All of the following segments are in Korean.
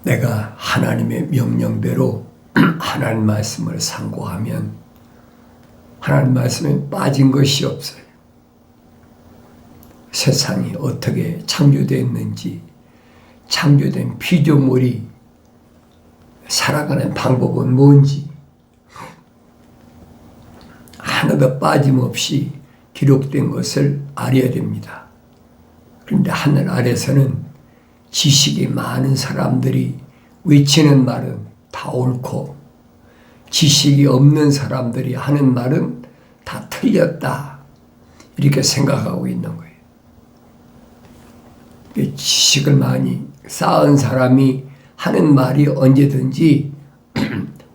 내가 하나님의 명령대로 하나님 말씀을 상고하면 하나님 말씀에 빠진 것이 없어요. 세상이 어떻게 창조됐는지, 창조된 피조물이 살아가는 방법은 뭔지 하나도 빠짐없이 기록된 것을 알아야 됩니다. 그런데 하늘 아래서는 지식이 많은 사람들이 외치는 말은 다 옳고 지식이 없는 사람들이 하는 말은 다 틀렸다, 이렇게 생각하고 있는 거예요. 지식을 많이 쌓은 사람이 하는 말이 언제든지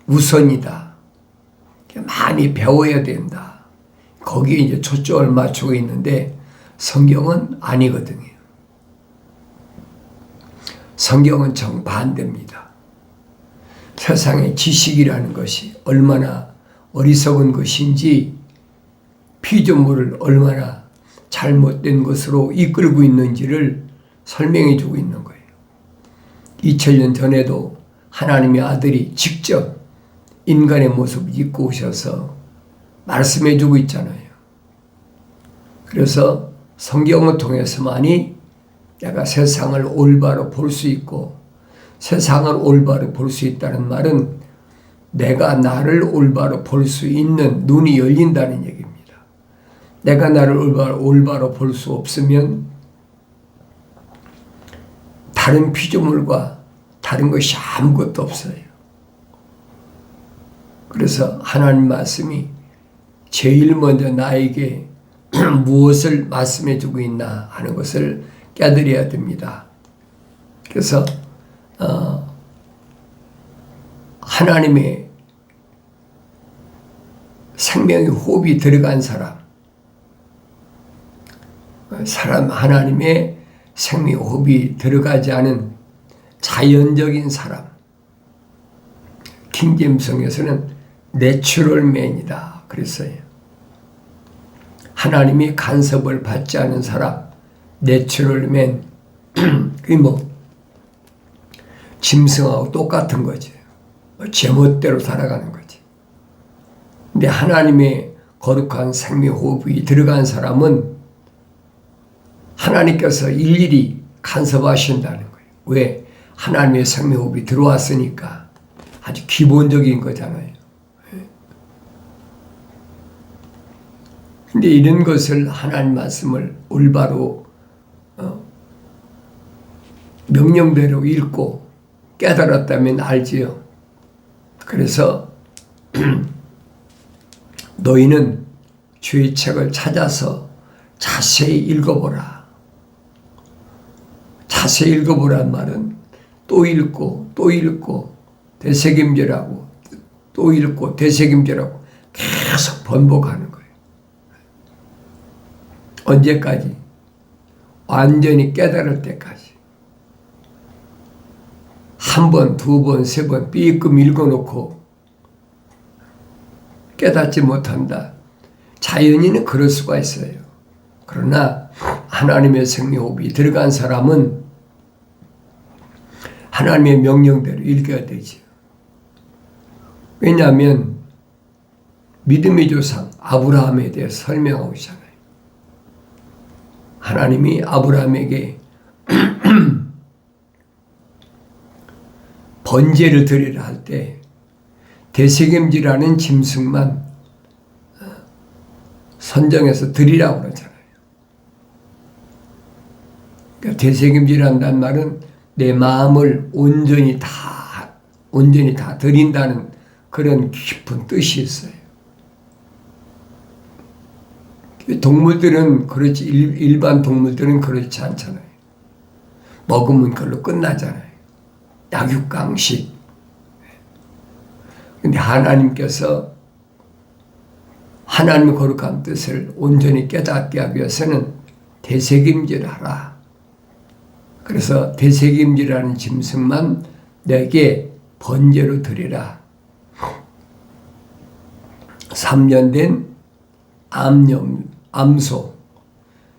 우선이다, 많이 배워야 된다, 거기에 이제 초점을 맞추고 있는데 성경은 아니거든요. 성경은 정반대입니다. 세상의 지식이라는 것이 얼마나 어리석은 것인지, 피조물을 얼마나 잘못된 것으로 이끌고 있는지를 설명해 주고 있는 거예요. 2000년 전에도 하나님의 아들이 직접 인간의 모습을 입고 오셔서 말씀해 주고 있잖아요. 그래서 성경을 통해서만이 내가 세상을 올바로 볼 수 있고, 세상을 올바로 볼 수 있다는 말은 내가 나를 올바로 볼 수 있는 눈이 열린다는 얘기입니다. 내가 나를 올바로 볼 수 없으면 다른 피조물과 다른 것이 아무것도 없어요. 그래서 하나님 말씀이 제일 먼저 나에게 무엇을 말씀해 주고 있나 하는 것을 깨달아야 됩니다. 그래서 하나님의 생명의 호흡이 들어간 사람, 하나님의 생명의 호흡이 들어가지 않은 자연적인 사람, 킹제임스성에서는 내추럴맨이다 그랬어요. 하나님이 간섭을 받지 않은 사람, 내추럴맨, 그게 짐승하고 똑같은 거지. 제멋대로 살아가는 거지. 근데 하나님의 거룩한 생명호흡이 들어간 사람은 하나님께서 일일이 간섭하신다는 거예요. 왜? 하나님의 생명호흡이 들어왔으니까. 아주 기본적인 거잖아요. 근데 이런 것을 하나님 말씀을 올바로 명령대로 읽고 깨달았다면 알지요. 그래서 너희는 주의 책을 찾아서 자세히 읽어보라. 자세히 읽어보란 말은 또 읽고 또 읽고 되새김질하고 또 읽고 되새김질하고 계속 번복하는 거예요. 언제까지? 완전히 깨달을 때까지. 한 번, 두 번, 세 번 삐끔 읽어놓고 깨닫지 못한다. 자연인은 그럴 수가 있어요. 그러나 하나님의 생명호흡이 들어간 사람은 하나님의 명령대로 읽어야 되죠. 왜냐하면 믿음의 조상 아브라함에 대해서 설명하고 있잖아요. 하나님이 아브라함에게 번제를 드리라 할 때 되새김질하는 짐승만 선정해서 드리라고 그러잖아요. 그러니까 되새김질한다는 말은 내 마음을 온전히 다 드린다는 그런 깊은 뜻이 있어요. 동물들은 그렇지, 일반 동물들은 그렇지 않잖아요. 먹으면 그걸로 끝나잖아요. 약육강식. 근데 하나님께서 하나님의 거룩한 뜻을 온전히 깨닫게 하기 위해서는 되새김질하라. 그래서 되새김질하는 짐승만 내게 번제로 드리라. 3년 된 암소,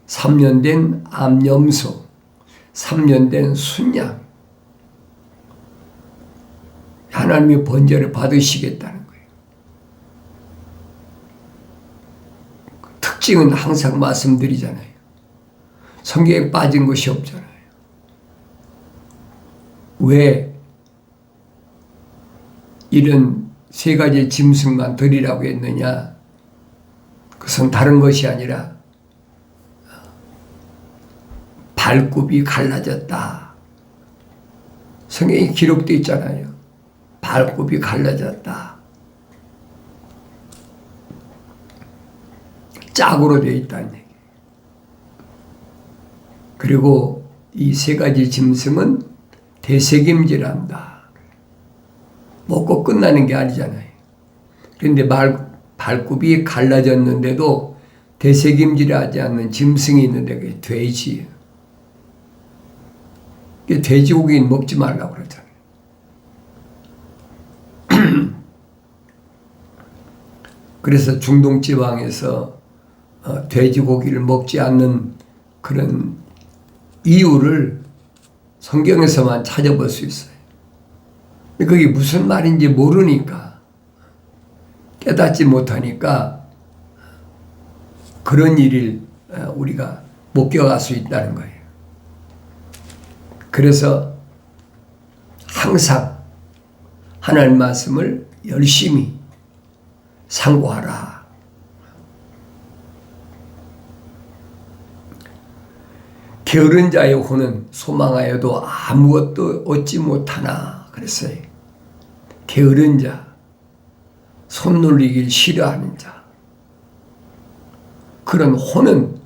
3년 된 암염소, 3년 된 순양, 하나님의 번제를 받으시겠다는 거예요. 특징은 항상 말씀드리잖아요. 성경에 빠진 것이 없잖아요. 왜 이런 세 가지 짐승만 드리라고 했느냐? 그것은 다른 것이 아니라 발굽이 갈라졌다. 성경에 기록되어 있잖아요. 발굽이 갈라졌다. 짝으로 되어 있다는 얘기예요. 그리고 이 세 가지 짐승은 대책임질한다. 먹고 끝나는 게 아니잖아요. 그런데 발굽이 갈라졌는데도 대책임질하지 않는 짐승이 있는데 그게 돼지예요. 돼지고기는 먹지 말라고 그러잖아요. 그래서 중동 지방에서 돼지고기를 먹지 않는 그런 이유를 성경에서만 찾아볼 수 있어요. 그게 무슨 말인지 모르니까, 깨닫지 못하니까 그런 일을 우리가 목격할 수 있다는 거예요. 그래서 항상 하나님 말씀을 열심히 상고하라. 게으른 자의 혼은 소망하여도 아무것도 얻지 못하나 그랬어요. 게으른 자, 손놀리길 싫어하는 자, 그런 혼은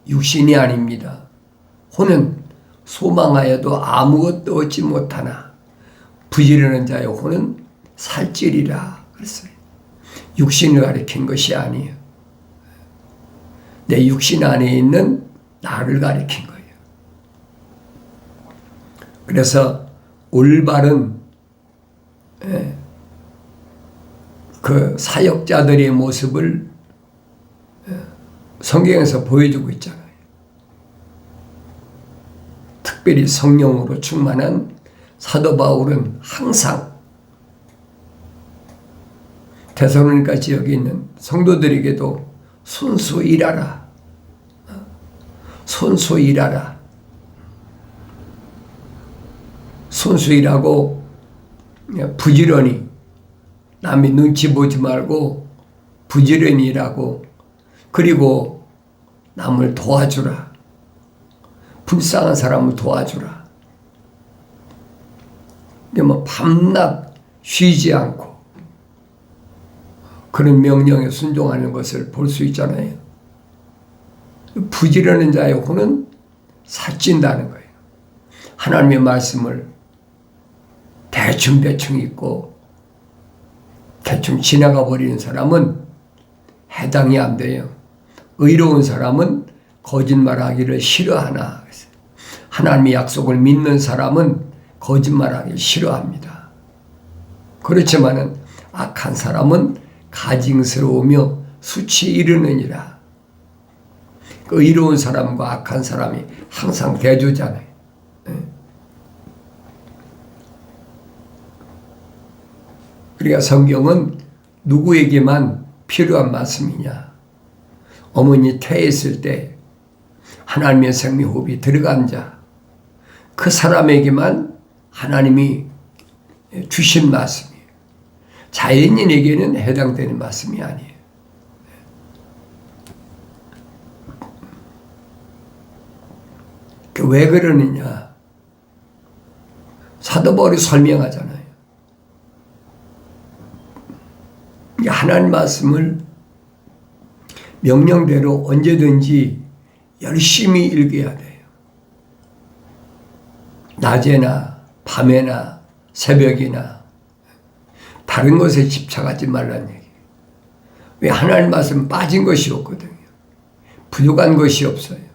육신이 아닙니다. 혼은 소망하여도 아무것도 얻지 못하나 부지런한 자의 혼은 살찌리라 그랬어요. 육신을 가리킨 것이 아니에요. 내 육신 안에 있는 나를 가리킨 거예요. 그래서 올바른 그 사역자들의 모습을 성경에서 보여주고 있잖아요. 특별히 성령으로 충만한 사도 바울은 항상 데살로니가 지역에 있는 성도들에게도 손수 일하라. 손수 일하라. 손수 일하고 부지런히 남의 눈치 보지 말고 부지런히 일하고 그리고 남을 도와주라. 불쌍한 사람을 도와주라. 뭐 밤낮 쉬지 않고 그런 명령에 순종하는 것을 볼 수 있잖아요. 부지런한 자의 혼은 살찐다는 거예요. 하나님의 말씀을 대충 읽고 대충 지나가 버리는 사람은 해당이 안 돼요. 의로운 사람은 거짓말하기를 싫어하나. 하나님의 약속을 믿는 사람은 거짓말하기를 싫어합니다. 그렇지만은 악한 사람은 가증스러우며 수치 이르느니라. 그 의로운 사람과 악한 사람이 항상 대조잖아요. 그러니까 성경은 누구에게만 필요한 말씀이냐? 어머니 태했을 때 하나님의 생명호흡이 들어간 자, 그 사람에게만 하나님이 주신 말씀이에요. 자연인에게는 해당되는 말씀이 아니에요. 왜 그러느냐? 사도 바울이 설명하잖아요. 하나님 말씀을 명령대로 언제든지 열심히 읽어야 돼요. 낮에나 밤에나 새벽이나 다른 것에 집착하지 말라는 얘기예요. 왜 하나님 말씀 빠진 것이 없거든요. 부족한 것이 없어요.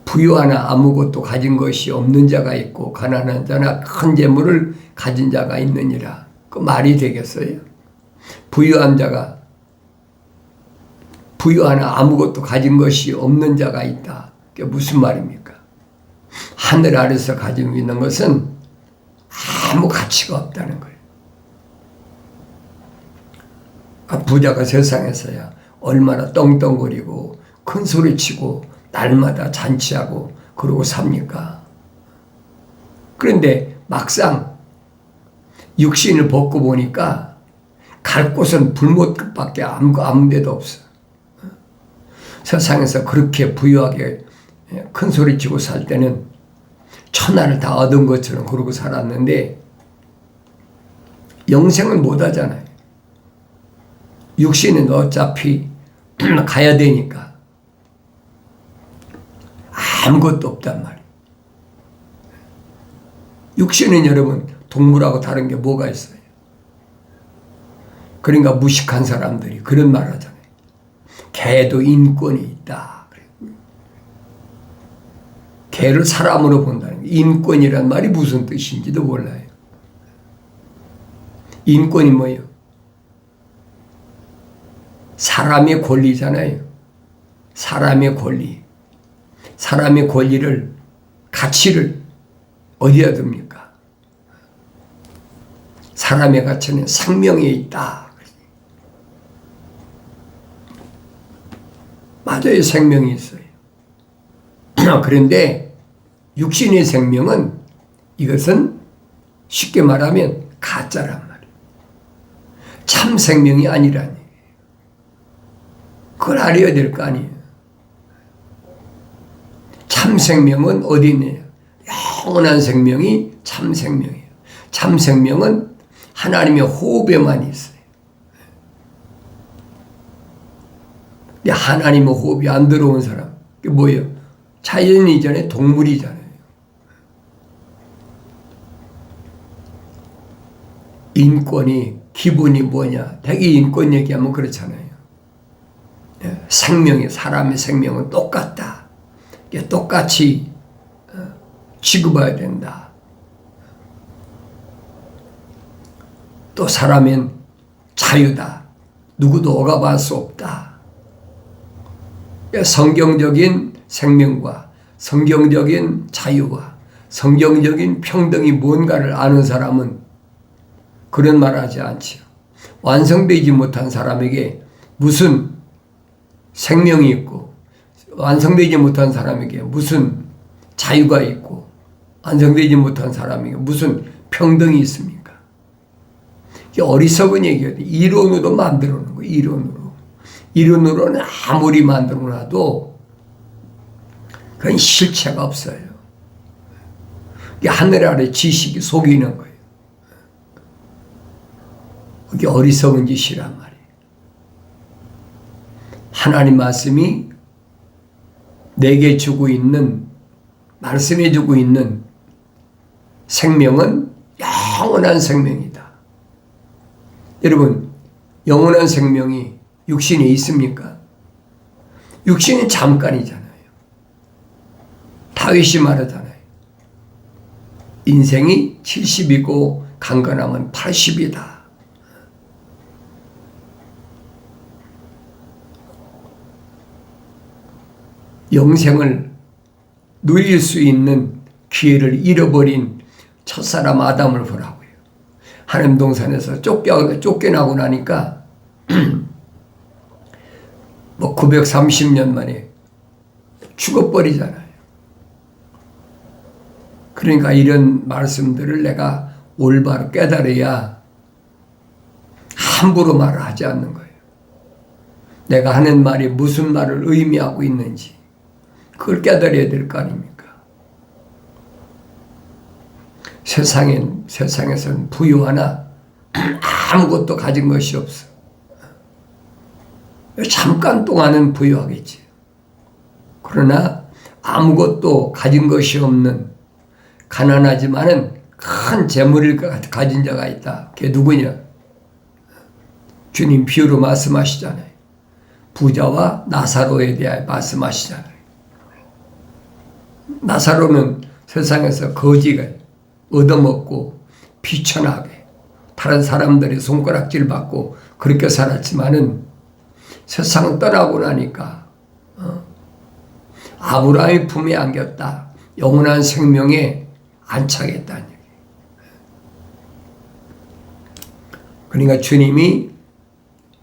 부유하나 아무것도 가진 것이 없는 자가 있고 가난한 자나 큰 재물을 가진 자가 있느니라. 그 말이 되겠어요? 부유한 자가 부유하나 아무것도 가진 것이 없는 자가 있다. 그게 무슨 말입니까? 하늘 아래서 가지고 있는 것은 아무 가치가 없다는 거예요. 부자가 세상에서야 얼마나 떵떵거리고 큰 소리치고 날마다 잔치하고 그러고 삽니까? 그런데 막상 육신을 벗고 보니까 갈 곳은 불못밖에 아무 데도 없어. 세상에서 그렇게 부유하게 큰 소리치고 살 때는 천하를 다 얻은 것처럼 그러고 살았는데 영생은 못 하잖아요. 육신은 어차피 가야 되니까 아무것도 없단 말이에요. 육신은 여러분 동물하고 다른 게 뭐가 있어요? 그러니까 무식한 사람들이 그런 말 하잖아요. 개도 인권이 있다. 개를 사람으로 본다는 게 인권이란 말이 무슨 뜻인지도 몰라요. 인권이 뭐예요? 사람의 권리잖아요. 사람의 권리. 사람의 권리를, 가치를 어디다 둡니까? 사람의 가치는 생명에 있다. 맞아요. 생명이 있어요. 그런데 육신의 생명은 이것은 쉽게 말하면 가짜란 말이에요. 참 생명이 아니라니. 그걸 알아야 될 거 아니에요. 참 생명은 어디 있느냐? 영원한 생명이 참 생명이에요. 참 생명은 하나님의 호흡에만 있어요. 근데 하나님의 호흡이 안 들어온 사람, 그게 뭐예요? 자연 이전에 동물이잖아요. 인권이 기본이 뭐냐? 대개 인권 얘기하면 그렇잖아요. 생명이, 사람의 생명은 똑같다. 똑같이 취급해야 된다. 또 사람은 자유다. 누구도 억압할 수 없다. 성경적인 생명과 성경적인 자유와 성경적인 평등이 뭔가를 아는 사람은 그런 말 하지 않지요. 완성되지 못한 사람에게 무슨 생명이 있고 완성되지 못한 사람에게 무슨 자유가 있고 완성되지 못한 사람에게 무슨 평등이 있습니까? 이게 어리석은 얘기예요. 이론으로 만들어 놓은 거예요. 이론으로. 이론으로는 아무리 만들어 놔도 그건 실체가 없어요. 이게 하늘 아래 지식이 속이는 거예요. 그게 어리석은 짓이란 말이에요. 하나님 말씀이 내게 주고 있는, 말씀해 주고 있는 생명은 영원한 생명이다. 여러분, 영원한 생명이 육신에 있습니까? 육신은 잠깐이잖아요. 다윗이 말하잖아요. 인생이 70이고 강건함은 80이다. 영생을 누릴 수 있는 기회를 잃어버린 첫사람 아담을 보라고요. 하나님 동산에서 쫓겨나고 나니까 뭐 930년 만에 죽어버리잖아요. 그러니까 이런 말씀들을 내가 올바로 깨달아야 함부로 말을 하지 않는 거예요. 내가 하는 말이 무슨 말을 의미하고 있는지 그걸 깨달아야 될 거 아닙니까? 세상에서는 부유하나 아무것도 가진 것이 없어. 잠깐 동안은 부유하겠지. 그러나 아무것도 가진 것이 없는 가난하지만은 큰 재물을 가진 자가 있다. 그게 누구냐? 주님 비유로 말씀하시잖아요. 부자와 나사로에 대하여 말씀하시잖아요. 나사로는 세상에서 거지가 얻어먹고 비천하게 다른 사람들의 손가락질 받고 그렇게 살았지만은 세상을 떠나고 나니까 아브라함의 품에 안겼다. 영원한 생명에 안착했다는 얘기예요. 그러니까 주님이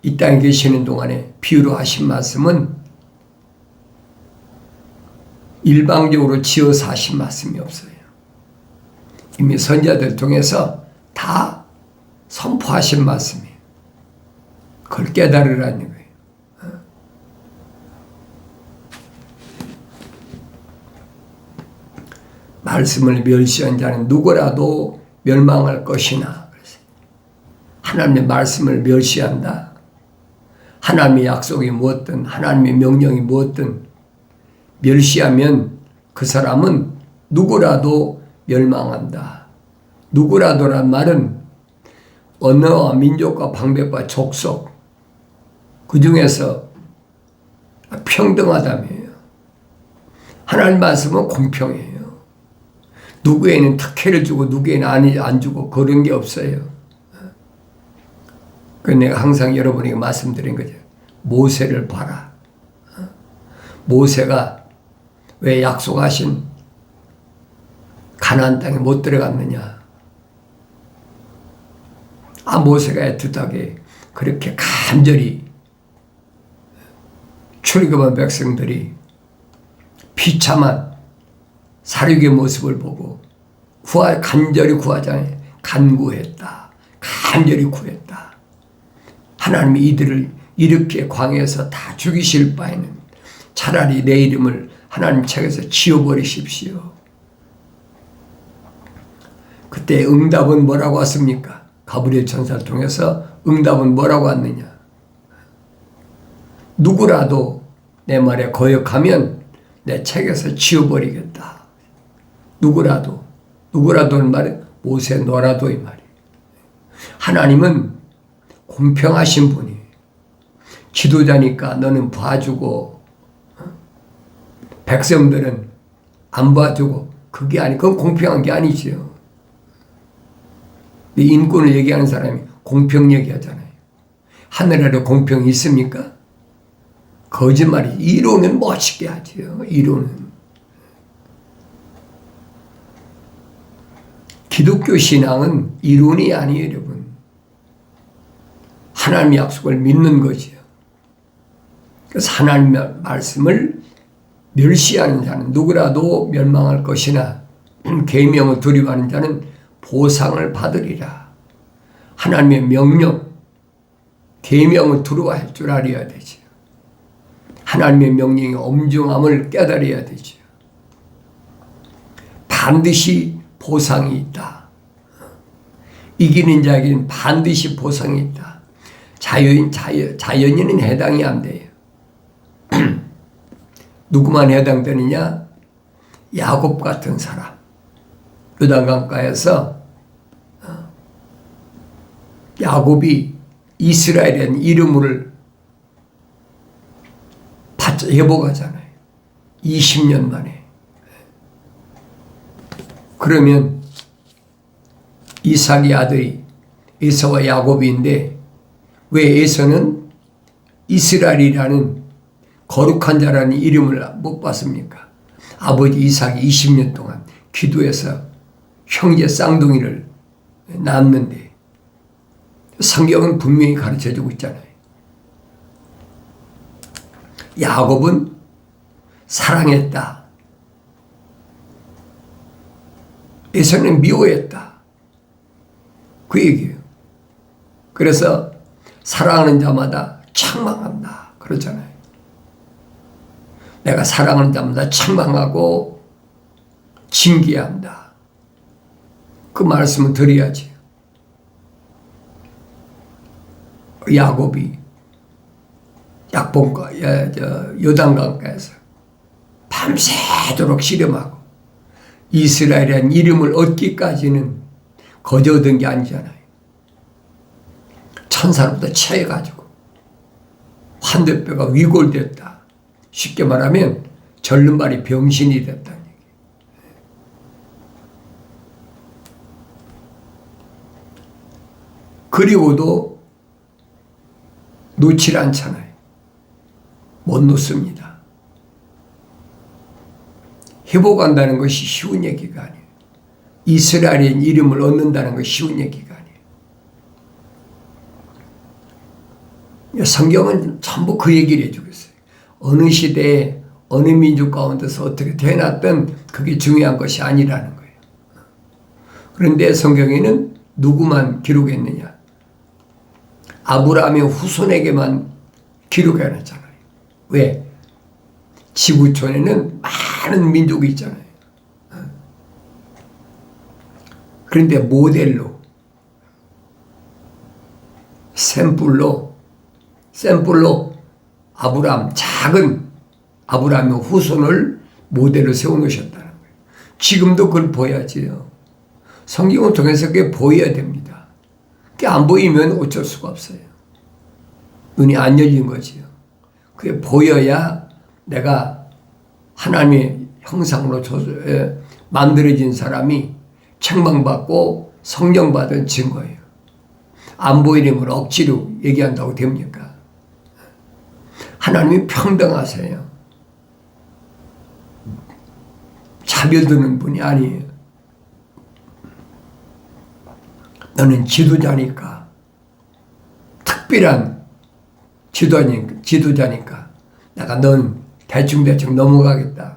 이 땅에 계시는 동안에 비유로 하신 말씀은 일방적으로 지어서 하신 말씀이 없어요. 이미 선지자들 통해서 다 선포하신 말씀이에요. 그걸 깨달으라는 거예요. 말씀을 멸시한 자는 누구라도 멸망할 것이나. 하나님의 말씀을 멸시한다. 하나님의 약속이 무엇든 하나님의 명령이 무엇든 멸시하면 그 사람은 누구라도 멸망한다. 누구라도란 말은 언어와 민족과 방백과 족속 그 중에서 평등하다며요. 하나님 말씀은 공평해요. 누구에는 특혜를 주고 누구에는 안 주고 그런 게 없어요. 그래서 내가 항상 여러분에게 말씀드린 거죠. 모세를 봐라. 모세가 왜 약속하신 가나안 땅에 못 들어갔느냐. 모세가 애틋하게 그렇게 간절히 출애굽한 백성들이 비참한 사륙의 모습을 보고 간절히 구하자니 간구했다. 간절히 구했다. 하나님이 이들을 이렇게 광야에서 다 죽이실 바에는 차라리 내 이름을 하나님 책에서 지워버리십시오. 그때 응답은 뭐라고 왔습니까? 가브리엘 천사를 통해서 응답은 뭐라고 왔느냐? 누구라도 내 말에 거역하면 내 책에서 지워버리겠다. 누구라도는 말은 모세 너라도 이 말이에요. 하나님은 공평하신 분이 지도자니까 너는 봐주고 백성들은 안 봐주고 그게 그건 공평한 게 아니지요. 인권을 얘기하는 사람이 공평 얘기하잖아요. 하늘 아래 공평이 있습니까? 거짓말이. 이론은 멋있게 하지요. 이론은. 기독교 신앙은 이론이 아니에요, 여러분. 하나님의 약속을 믿는 거지요. 그래서 하나님의 말씀을 멸시하는 자는 누구라도 멸망할 것이나 계명을 두려워하는 자는 보상을 받으리라. 하나님의 명령, 계명을 두려워할 줄 알아야 되지요. 하나님의 명령의 엄중함을 깨달아야 되지요. 반드시 보상이 있다. 이기는 자에게는 반드시 보상이 있다. 자연인은 해당이 안 돼요. 누구만 해당되느냐? 야곱 같은 사람. 요단강가에서 야곱이 이스라엘이라는 이름을 회복하잖아요. 20년 만에. 그러면 이삭의 아들이 에서와 야곱인데 왜 에서는 이스라엘이라는 거룩한 자라는 이름을 못 받습니까? 아버지 이삭이 20년 동안 기도해서 형제 쌍둥이를 낳았는데 성경은 분명히 가르쳐주고 있잖아요. 야곱은 사랑했다. 에서는 미워했다. 그 얘기예요. 그래서 사랑하는 자마다 책망한다. 그러잖아요. 내가 사랑하는 자마다 책망하고 징계한다. 그 말씀을 드려야지. 야곱이 요단강가에서 밤새도록 씨름하고 이스라엘이라는 이름을 얻기까지는 거저 얻은 게 아니잖아요. 천사로부터 체해가지고 환대뼈가 위골됐다. 쉽게 말하면 절름발이 병신이 됐다는 얘기. 그리고도 놓질 않잖아요. 못 놓습니다. 회복한다는 것이 쉬운 얘기가 아니에요. 이스라엘인 이름을 얻는다는 것이 쉬운 얘기가 아니에요. 성경은 전부 그 얘기를 해주고 있어요. 어느 시대에 어느 민족 가운데서 어떻게 태어났든 그게 중요한 것이 아니라는 거예요. 그런데 성경에는 누구만 기록했느냐? 아브라함의 후손에게만 기록해놨잖아요. 왜? 지구촌에는 많은 민족이 있잖아요. 그런데 모델로, 샘플로 아브라함, 작은 아브라함의 후손을 모델로 세워놓으셨다는 거예요. 지금도 그걸 보여야지요. 성경을 통해서 그게 보여야 됩니다. 그게 안 보이면 어쩔 수가 없어요. 눈이 안 열린 거지요. 그게 보여야 내가 하나님의 형상으로 만들어진 사람이 책망받고 성령받은 증거예요. 안 보이는 걸 억지로 얘기한다고 됩니까? 하나님이 평등하세요. 차별두는 분이 아니에요. 너는 지도자니까, 특별한 지도자니까 내가 넌 대충 넘어가겠다.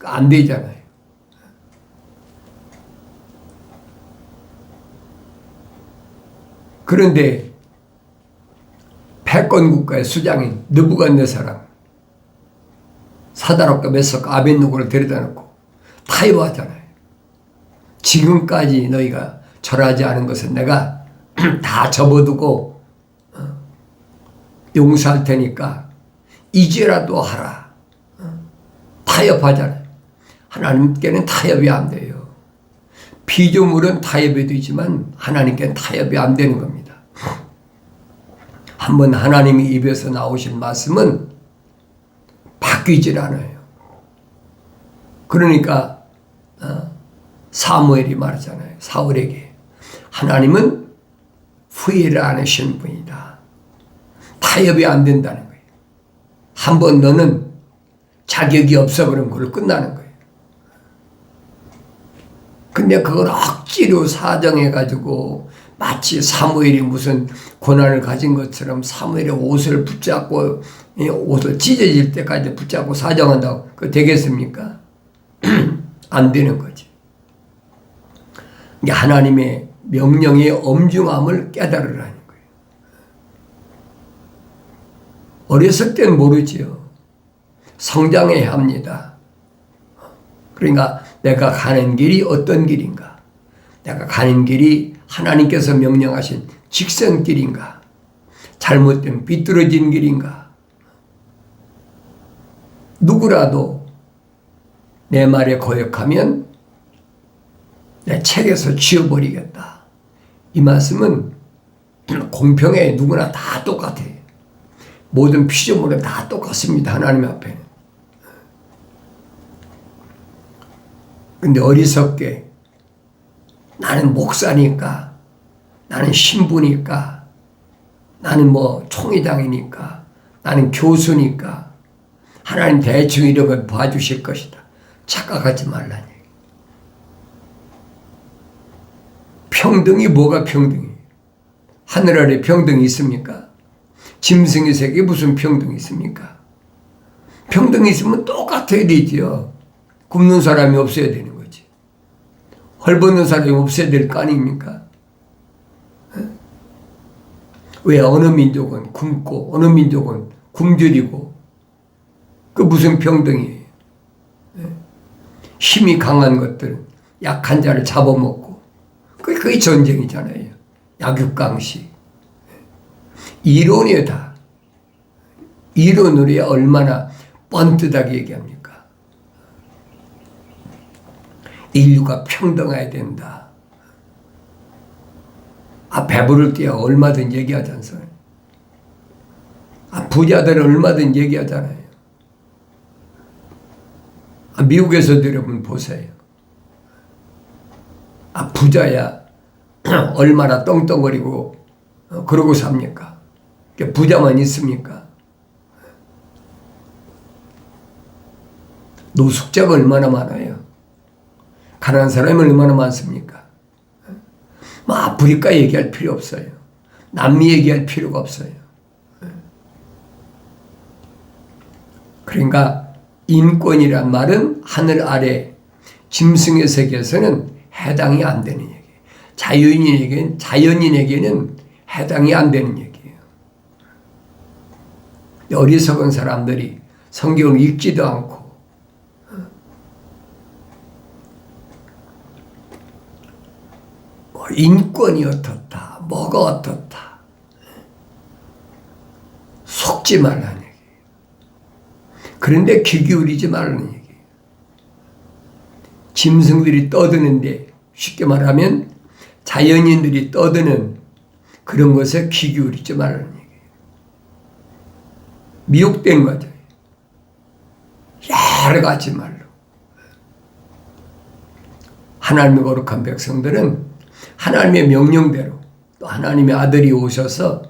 안 되잖아요. 그런데 패권 국가의 수장인 느부갓네살은 사다락과 메삭과 아벳느고를 데려다 놓고 타협하잖아요. 지금까지 너희가 절하지 않은 것은 내가 다 접어두고 용서할 테니까 이제라도 하라. 타협하잖아요. 하나님께는 타협이 안 돼요. 피조물은 타협이 되지만 하나님께는 타협이 안 되는 겁니다. 한번 하나님이 입에서 나오신 말씀은 바뀌질 않아요. 그러니까 사무엘이 말하잖아요. 사울에게 하나님은 후회를 안 하시는 분이다. 타협이 안 된다는 거예요. 한번 너는 자격이 없어버리면 그걸 끝나는 거예요. 근데 그걸 억지로 사정해가지고 마치 사무엘이 무슨 고난을 가진 것처럼 사무엘의 옷을 붙잡고 옷을 찢어질 때까지 붙잡고 사정한다고 그거 되겠습니까? 안 되는 거지. 하나님의 명령의 엄중함을 깨달으라는 거예요. 어렸을 땐 모르지요. 성장해야 합니다. 그러니까 내가 가는 길이 어떤 길인가? 내가 가는 길이 하나님께서 명령하신 직선길인가? 잘못된 비뚤어진 길인가? 누구라도 내 말에 거역하면 내 책에서 지워버리겠다. 이 말씀은 공평해. 누구나 다 똑같아요. 모든 피조물은 다 똑같습니다. 하나님 앞에는. 근데 어리석게 나는 목사니까, 나는 신부니까, 나는 뭐 총회장이니까, 나는 교수니까 하나님 대충 이런 걸 봐주실 것이다. 착각하지 말라니. 평등이 뭐가 평등이에요? 하늘 아래 평등이 있습니까? 짐승의 세계에 무슨 평등이 있습니까? 평등이 있으면 똑같아야 되지요. 굶는 사람이 없어야 되는 거지. 헐벗는 사람이 없어야 될 거 아닙니까? 왜 어느 민족은 굶고 어느 민족은 굶주리고 그 무슨 평등이에요? 힘이 강한 것들은 약한 자를 잡아먹고 그게 전쟁이잖아요. 약육강식. 이론이에요 다. 이론으로 얼마나 뻔듯하게 얘기합니까? 인류가 평등해야 된다. 배부를 때야 얼마든 얘기하지 않습니까? 부자들은 얼마든 얘기하잖아요. 미국에서도 여러분 보세요. 부자야 얼마나 떵떵거리고 그러고 삽니까? 부자만 있습니까? 노숙자가 얼마나 많아요. 가난한 사람이 얼마나 많습니까? 뭐 아프리카 얘기할 필요 없어요. 남미 얘기할 필요가 없어요. 그러니까 인권이란 말은 하늘 아래 짐승의 세계에서는 해당이 안 되는 얘기예요. 자연인에게는 해당이 안 되는 얘기예요. 어리석은 사람들이 성경을 읽지도 않고 인권이 어떻다, 뭐가 어떻다, 속지 말라는 얘기예요. 그런데 귀 기울이지 말라는 얘기예요. 짐승들이 떠드는데, 쉽게 말하면 자연인들이 떠드는 그런 것에 귀 기울이지 말라는 얘기예요. 미혹된 거죠. 여러 가지 말로. 하나님의 거룩한 백성들은 하나님의 명령대로, 또 하나님의 아들이 오셔서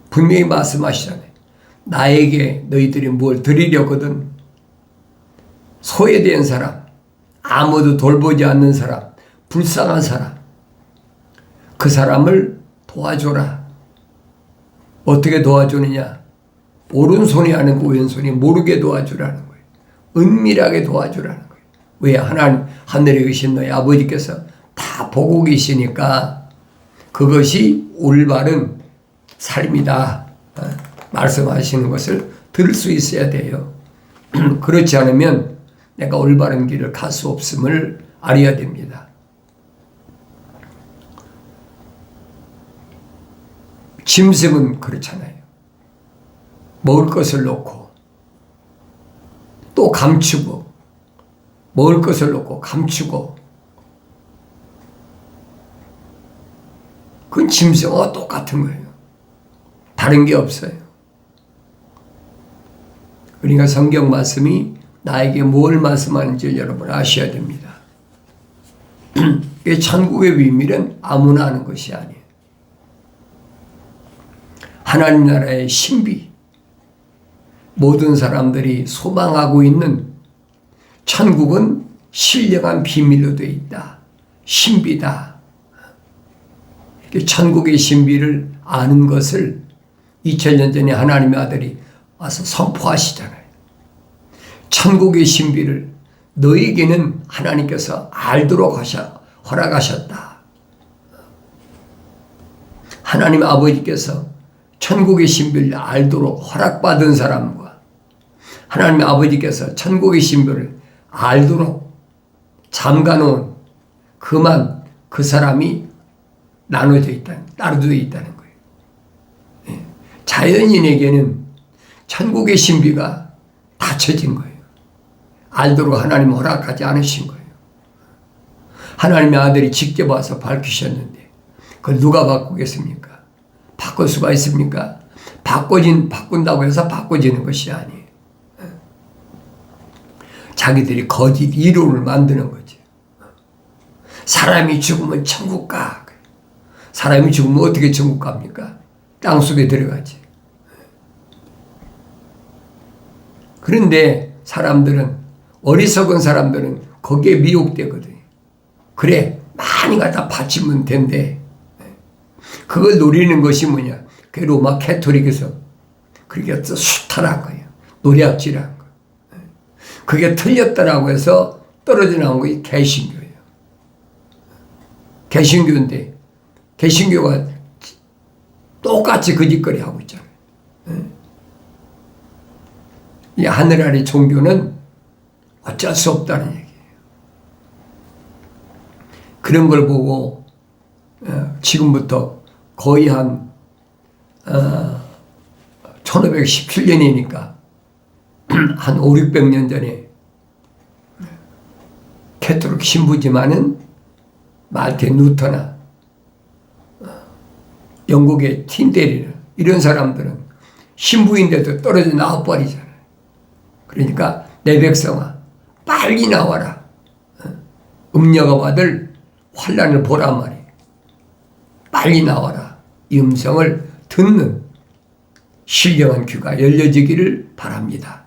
분명히 말씀하시잖아요. 나에게 너희들이 뭘 드리려거든 소외된 사람, 아무도 돌보지 않는 사람, 불쌍한 사람, 그 사람을 도와줘라. 어떻게 도와주느냐? 오른손이 아는 거 왼손이 모르게 도와주라는 거예요. 은밀하게 도와주라는 거예요. 왜? 하나님 하늘에 계신 너희 아버지께서 다 보고 계시니까 그것이 올바른 삶이다 말씀하시는 것을 들을 수 있어야 돼요. 그렇지 않으면 내가 올바른 길을 갈 수 없음을 알아야 됩니다. 짐승은 그렇잖아요. 먹을 것을 놓고 또 감추고, 먹을 것을 놓고 감추고, 그건 짐승과 똑같은 거예요. 다른 게 없어요. 그러니까 성경 말씀이 나에게 뭘 말씀하는지 여러분 아셔야 됩니다. 천국의 비밀은 아무나 아는 것이 아니에요. 하나님 나라의 신비, 모든 사람들이 소망하고 있는 천국은 신령한 비밀로 되어 있다. 신비다. 천국의 신비를 아는 것을 2000년 전에 하나님의 아들이 와서 선포하시잖아요. 천국의 신비를 너에게는 하나님께서 알도록 허락하셨다. 하나님 아버지께서 천국의 신비를 알도록 허락받은 사람과 하나님 아버지께서 천국의 신비를 알도록 잠가놓은 그 사람이 나눠져 있다는 거예요. 자연인에게는 천국의 신비가 닫혀진 거예요. 알도록 하나님 허락하지 않으신 거예요. 하나님의 아들이 직접 와서 밝히셨는데 그걸 누가 바꾸겠습니까? 바꿀 수가 있습니까? 바꾼다고 해서 바꿔지는 것이 아니에요. 자기들이 거짓 이론을 만드는 거지. 사람이 죽으면 천국 가. 사람이 죽으면 어떻게 천국 갑니까? 땅속에 들어가지. 그런데 어리석은 사람들은 거기에 미혹되거든요. 그래, 많이 갖다 바치면 된대. 그걸 노리는 것이 뭐냐? 그 로마 캐토릭에서 그렇게 수탈한 거예요. 노략질한 거. 그게 틀렸다라고 해서 떨어져 나온 것이 개신교예요. 개신교인데, 개신교가 똑같이 거짓거리 하고 있잖아요. 이 하늘 아래 종교는 어쩔 수 없다는 얘기예요. 그런 걸 보고 지금부터 거의 한 1517년이니까 한 5, 600년 전에 캐톨릭 신부지만은 말틴 루터나 영국의 틴데리나 이런 사람들은 신부인데도 떨어져 나와버리잖아요. 그러니까 내 백성아 빨리 나와라. 음녀가 받을 환난을 보란 말이에요. 빨리 나와라. 이 음성을 듣는 신령한 귀가 열려지기를 바랍니다.